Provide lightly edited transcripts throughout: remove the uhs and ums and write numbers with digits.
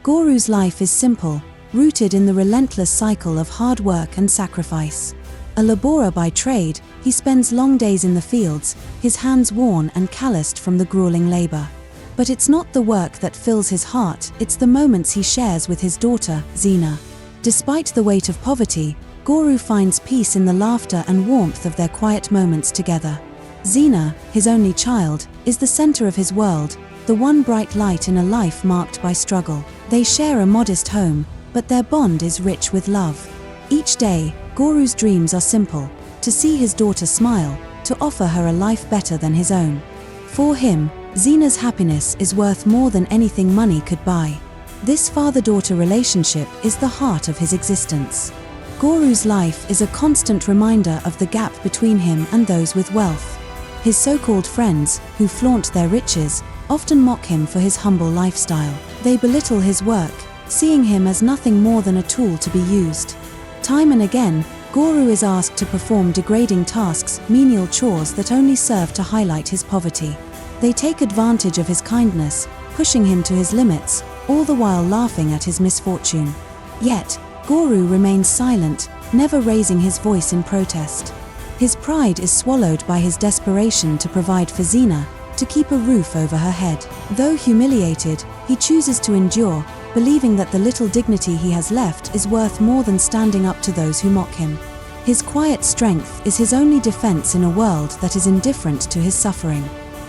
Goru's life is simple, rooted in the relentless cycle of hard work and sacrifice. A laborer by trade, he spends long days in the fields, his hands worn and calloused from the grueling labor. But it's not the work that fills his heart, it's the moments he shares with his daughter, Xena. Despite the weight of poverty, Goru finds peace in the laughter and warmth of their quiet moments together. Xena, his only child, is the center of his world, the one bright light in a life marked by struggle. They share a modest home, but their bond is rich with love. Each day, Goru's dreams are simple: to see his daughter smile, to offer her a life better than his own. For him, Xena's happiness is worth more than anything money could buy. This father-daughter relationship is the heart of his existence. Goru's life is a constant reminder of the gap between him and those with wealth. His so-called friends, who flaunt their riches, often mock him for his humble lifestyle. They belittle his work, seeing him as nothing more than a tool to be used. Time and again, Goru is asked to perform degrading tasks, menial chores that only serve to highlight his poverty. They take advantage of his kindness, pushing him to his limits, all the while laughing at his misfortune. Yet, Goru remains silent, never raising his voice in protest. His pride is swallowed by his desperation to provide for Xena, to keep a roof over her head. Though humiliated, he chooses to endure, believing that the little dignity he has left is worth more than standing up to those who mock him. His quiet strength is his only defense in a world that is indifferent to his suffering.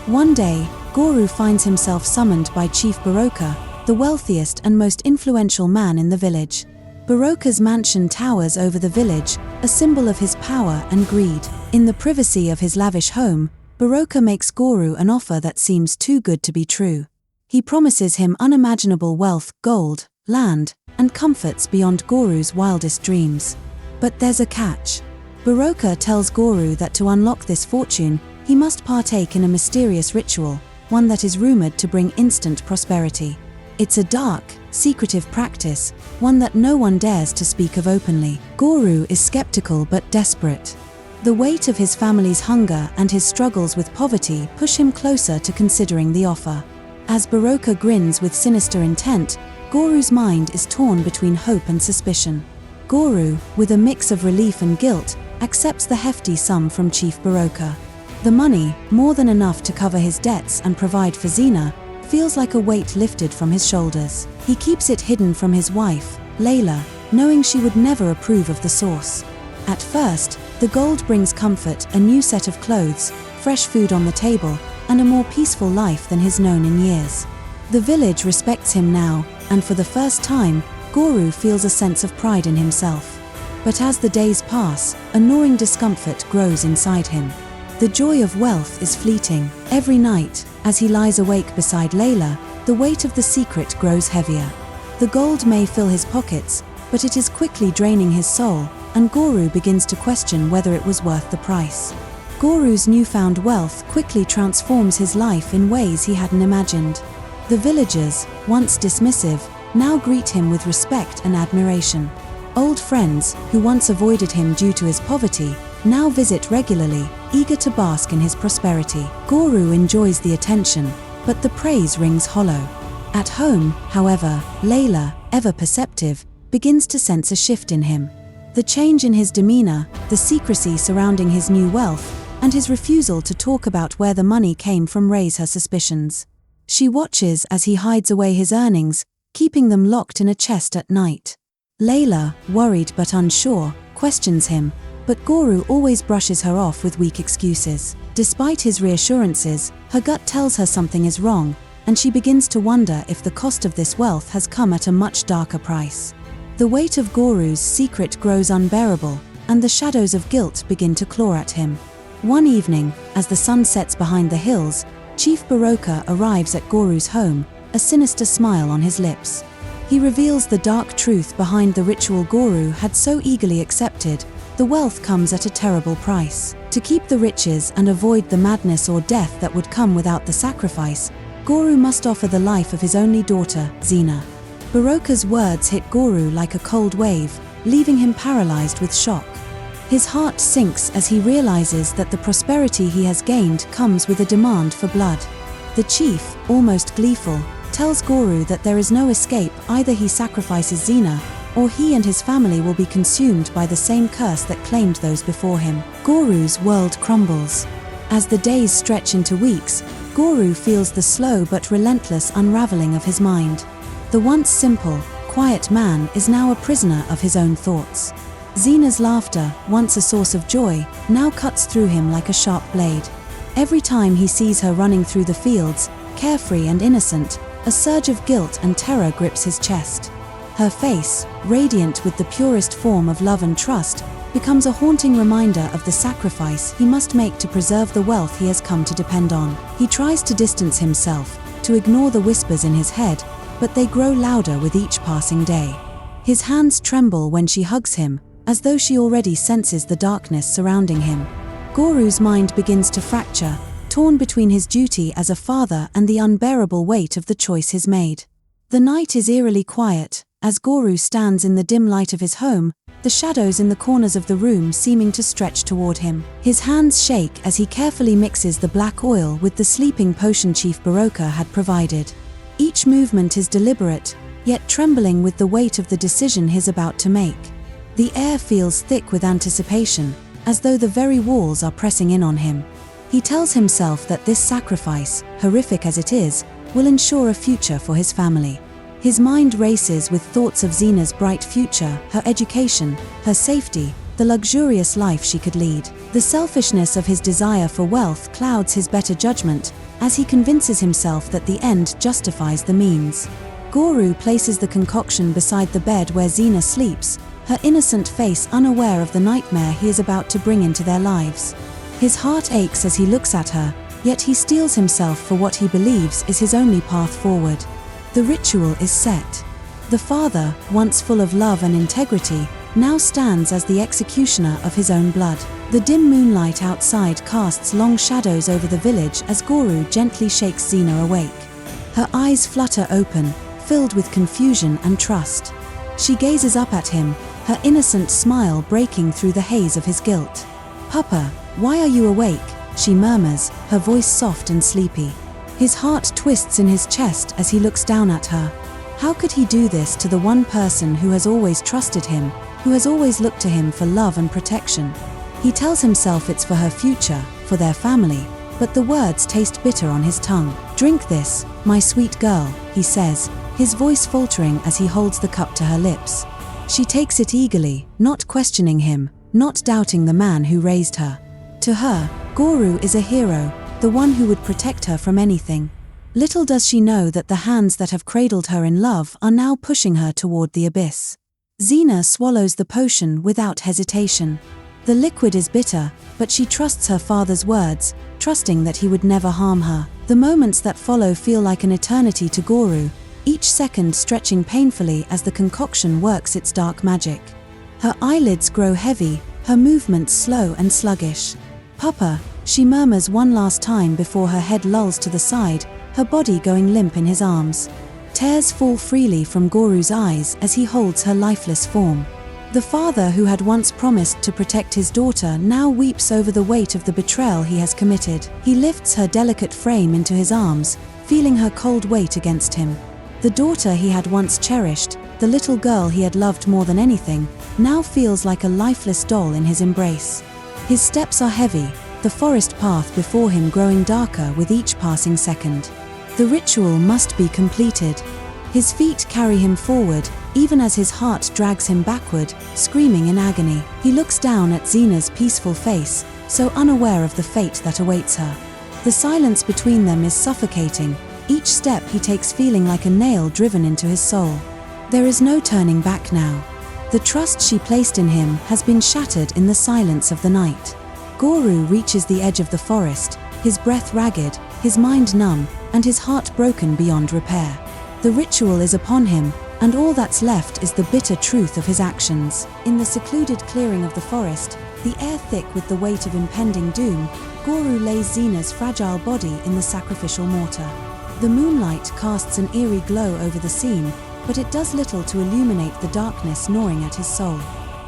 One day, Goru finds himself summoned by Chief Baroka, the wealthiest and most influential man in the village. Baroka's mansion towers over the village, a symbol of his power and greed. In the privacy of his lavish home, Baroka makes Goru an offer that seems too good to be true. He promises him unimaginable wealth, gold, land, and comforts beyond Goru's wildest dreams. But there's a catch. Baroka tells Goru that to unlock this fortune, he must partake in a mysterious ritual, one that is rumored to bring instant prosperity. It's a dark, secretive practice, one that no one dares to speak of openly. Goru is skeptical but desperate. The weight of his family's hunger and his struggles with poverty push him closer to considering the offer. As Baroka grins with sinister intent, Goru's mind is torn between hope and suspicion. Goru, with a mix of relief and guilt, accepts the hefty sum from Chief Baroka. The money, more than enough to cover his debts and provide for Xena, feels like a weight lifted from his shoulders. He keeps it hidden from his wife, Layla, knowing she would never approve of the source. At first, the gold brings comfort, a new set of clothes, fresh food on the table, and a more peaceful life than he's known in years. The village respects him now, and for the first time, Goru feels a sense of pride in himself. But as the days pass, a gnawing discomfort grows inside him. The joy of wealth is fleeting. Every night, as he lies awake beside Layla, the weight of the secret grows heavier. The gold may fill his pockets, but it is quickly draining his soul, and Goru begins to question whether it was worth the price. Goru's newfound wealth quickly transforms his life in ways he hadn't imagined. The villagers, once dismissive, now greet him with respect and admiration. Old friends, who once avoided him due to his poverty, now visit regularly, eager to bask in his prosperity. Goru enjoys the attention, but the praise rings hollow. At home, however, Layla, ever perceptive, begins to sense a shift in him. The change in his demeanor, the secrecy surrounding his new wealth, and his refusal to talk about where the money came from raise her suspicions. She watches as he hides away his earnings, keeping them locked in a chest at night. Layla, worried but unsure, questions him, but Goru always brushes her off with weak excuses. Despite his reassurances, her gut tells her something is wrong, and she begins to wonder if the cost of this wealth has come at a much darker price. The weight of Goru's secret grows unbearable, and the shadows of guilt begin to claw at him. One evening, as the sun sets behind the hills, Chief Baroka arrives at Goru's home, a sinister smile on his lips. He reveals the dark truth behind the ritual Goru had so eagerly accepted. The wealth comes at a terrible price. To keep the riches and avoid the madness or death that would come without the sacrifice, Goru must offer the life of his only daughter, Xena. Baroka's words hit Goru like a cold wave, leaving him paralyzed with shock. His heart sinks as he realizes that the prosperity he has gained comes with a demand for blood. The chief, almost gleeful, tells Guru that there is no escape, either he sacrifices Xena, or he and his family will be consumed by the same curse that claimed those before him. Guru's world crumbles. As the days stretch into weeks, Guru feels the slow but relentless unraveling of his mind. The once simple, quiet man is now a prisoner of his own thoughts. Xena's laughter, once a source of joy, now cuts through him like a sharp blade. Every time he sees her running through the fields, carefree and innocent, a surge of guilt and terror grips his chest. Her face, radiant with the purest form of love and trust, becomes a haunting reminder of the sacrifice he must make to preserve the wealth he has come to depend on. He tries to distance himself, to ignore the whispers in his head, but they grow louder with each passing day. His hands tremble when she hugs him, as though she already senses the darkness surrounding him. Guru's mind begins to fracture, torn between his duty as a father and the unbearable weight of the choice he's made. The night is eerily quiet, as Guru stands in the dim light of his home, the shadows in the corners of the room seeming to stretch toward him. His hands shake as he carefully mixes the black oil with the sleeping potion Chief Baroka had provided. Each movement is deliberate, yet trembling with the weight of the decision he's about to make. The air feels thick with anticipation, as though the very walls are pressing in on him. He tells himself that this sacrifice, horrific as it is, will ensure a future for his family. His mind races with thoughts of Xena's bright future, her education, her safety, the luxurious life she could lead. The selfishness of his desire for wealth clouds his better judgment, as he convinces himself that the end justifies the means. Guru places the concoction beside the bed where Xena sleeps, her innocent face unaware of the nightmare he is about to bring into their lives. His heart aches as he looks at her, yet he steels himself for what he believes is his only path forward. The ritual is set. The father, once full of love and integrity, now stands as the executioner of his own blood. The dim moonlight outside casts long shadows over the village as Guru gently shakes Xena awake. Her eyes flutter open, filled with confusion and trust. She gazes up at him, her innocent smile breaking through the haze of his guilt. "Papa, why are you awake?" she murmurs, her voice soft and sleepy. His heart twists in his chest as he looks down at her. How could he do this to the one person who has always trusted him, who has always looked to him for love and protection? He tells himself it's for her future, for their family, but the words taste bitter on his tongue. "Drink this, my sweet girl," he says, his voice faltering as he holds the cup to her lips. She takes it eagerly, not questioning him, not doubting the man who raised her. To her, Guru is a hero, the one who would protect her from anything. Little does she know that the hands that have cradled her in love are now pushing her toward the abyss. Xena swallows the potion without hesitation. The liquid is bitter, but she trusts her father's words, trusting that he would never harm her. The moments that follow feel like an eternity to Guru, each second stretching painfully as the concoction works its dark magic. Her eyelids grow heavy, her movements slow and sluggish. "Papa," she murmurs one last time before her head lolls to the side, her body going limp in his arms. Tears fall freely from Guru's eyes as he holds her lifeless form. The father who had once promised to protect his daughter now weeps over the weight of the betrayal he has committed. He lifts her delicate frame into his arms, feeling her cold weight against him. The daughter he had once cherished, the little girl he had loved more than anything, now feels like a lifeless doll in his embrace. His steps are heavy, the forest path before him growing darker with each passing second. The ritual must be completed. His feet carry him forward, even as his heart drags him backward, screaming in agony. He looks down at Xena's peaceful face, so unaware of the fate that awaits her. The silence between them is suffocating, each step he takes feeling like a nail driven into his soul. There is no turning back now. The trust she placed in him has been shattered in the silence of the night. Guru reaches the edge of the forest, his breath ragged, his mind numb, and his heart broken beyond repair. The ritual is upon him, and all that's left is the bitter truth of his actions. In the secluded clearing of the forest, the air thick with the weight of impending doom, Guru lays Xena's fragile body in the sacrificial mortar. The moonlight casts an eerie glow over the scene, but it does little to illuminate the darkness gnawing at his soul.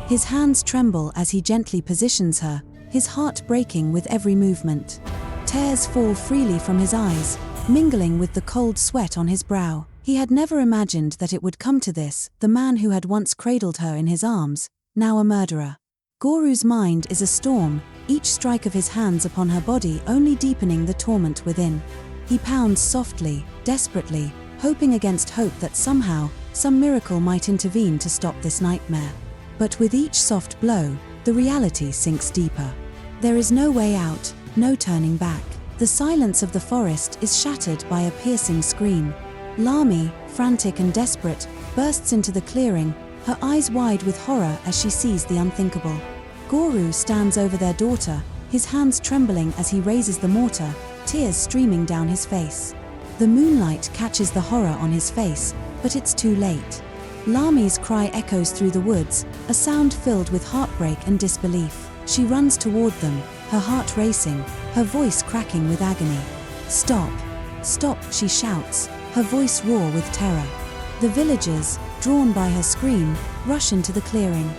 His hands tremble as he gently positions her, his heart breaking with every movement. Tears fall freely from his eyes, mingling with the cold sweat on his brow. He had never imagined that it would come to this, the man who had once cradled her in his arms, now a murderer. Goru's mind is a storm, each strike of his hands upon her body only deepening the torment within. He pounds softly, desperately, hoping against hope that somehow, some miracle might intervene to stop this nightmare. But with each soft blow, the reality sinks deeper. There is no way out, no turning back. The silence of the forest is shattered by a piercing scream. Lami, frantic and desperate, bursts into the clearing, her eyes wide with horror as she sees the unthinkable. Goru stands over their daughter, his hands trembling as he raises the mortar, tears streaming down his face. The moonlight catches the horror on his face, but it's too late. Lami's cry echoes through the woods, a sound filled with heartbreak and disbelief. She runs toward them, her heart racing, her voice cracking with agony. "Stop! Stop!" she shouts, her voice raw with terror. The villagers, drawn by her scream, rush into the clearing.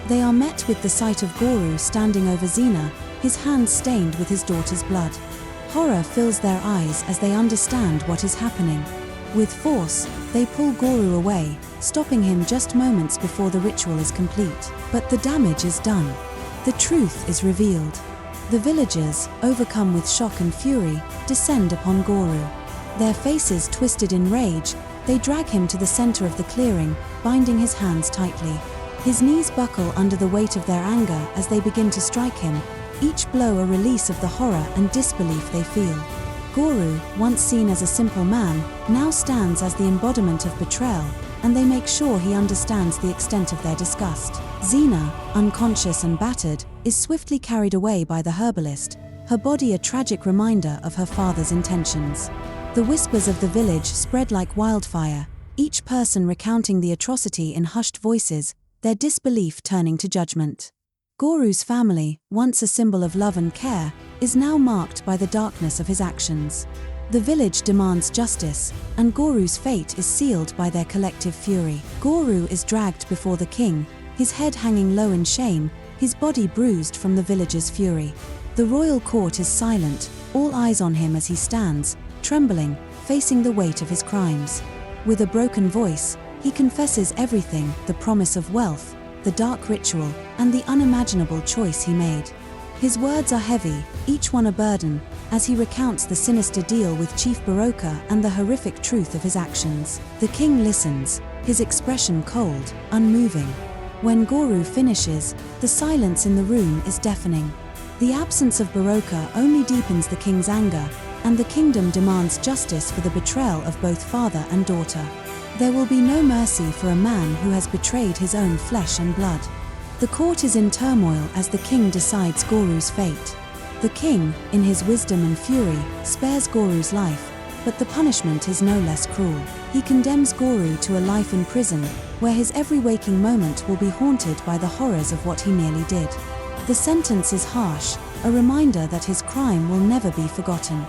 They are met with the sight of Goru standing over Zina, his hands stained with his daughter's blood. Horror fills their eyes as they understand what is happening. With force, they pull Goru away, stopping him just moments before the ritual is complete. But the damage is done. The truth is revealed. The villagers, overcome with shock and fury, descend upon Goru. Their faces twisted in rage, they drag him to the center of the clearing, binding his hands tightly. His knees buckle under the weight of their anger as they begin to strike him, each blow a release of the horror and disbelief they feel. Goru, once seen as a simple man, now stands as the embodiment of betrayal, and they make sure he understands the extent of their disgust. Zina, unconscious and battered, is swiftly carried away by the herbalist, her body a tragic reminder of her father's intentions. The whispers of the village spread like wildfire, each person recounting the atrocity in hushed voices, their disbelief turning to judgment. Goru's family, once a symbol of love and care, is now marked by the darkness of his actions. The village demands justice, and Goru's fate is sealed by their collective fury. Goru is dragged before the king, his head hanging low in shame, his body bruised from the villagers' fury. The royal court is silent, all eyes on him as he stands, trembling, facing the weight of his crimes. With a broken voice, he confesses everything, the promise of wealth, the dark ritual, and the unimaginable choice he made. His words are heavy, each one a burden, as he recounts the sinister deal with Chief Baroka and the horrific truth of his actions. The king listens, his expression cold, unmoving. When Goru finishes, the silence in the room is deafening. The absence of Baroka only deepens the king's anger, and the kingdom demands justice for the betrayal of both father and daughter. There will be no mercy for a man who has betrayed his own flesh and blood. The court is in turmoil as the king decides Goru's fate. The king, in his wisdom and fury, spares Goru's life, but the punishment is no less cruel. He condemns Goru to a life in prison, where his every waking moment will be haunted by the horrors of what he nearly did. The sentence is harsh, a reminder that his crime will never be forgotten.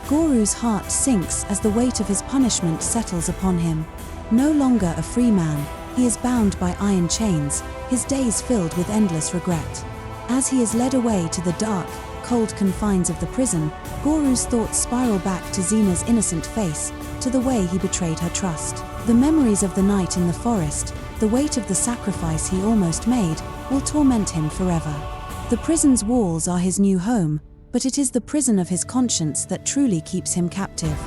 Goru's heart sinks as the weight of his punishment settles upon him. No longer a free man, he is bound by iron chains, his days filled with endless regret. As he is led away to the dark, cold confines of the prison, Goru's thoughts spiral back to Zina's innocent face, to the way he betrayed her trust. The memories of the night in the forest, the weight of the sacrifice he almost made, will torment him forever. The prison's walls are his new home, but it is the prison of his conscience that truly keeps him captive.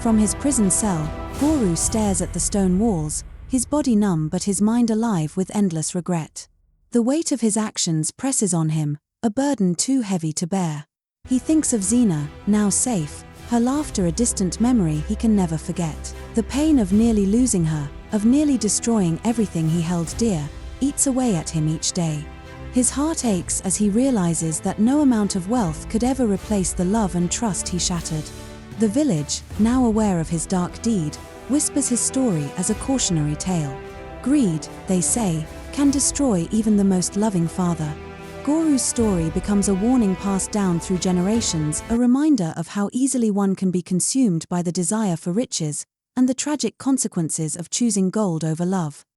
From his prison cell, Goru stares at the stone walls, his body numb but his mind alive with endless regret. The weight of his actions presses on him, a burden too heavy to bear. He thinks of Zina, now safe, her laughter a distant memory he can never forget. The pain of nearly losing her, of nearly destroying everything he held dear, eats away at him each day. His heart aches as he realizes that no amount of wealth could ever replace the love and trust he shattered. The village, now aware of his dark deed, whispers his story as a cautionary tale. Greed, they say, can destroy even the most loving father. Goru's story becomes a warning passed down through generations, a reminder of how easily one can be consumed by the desire for riches, and the tragic consequences of choosing gold over love.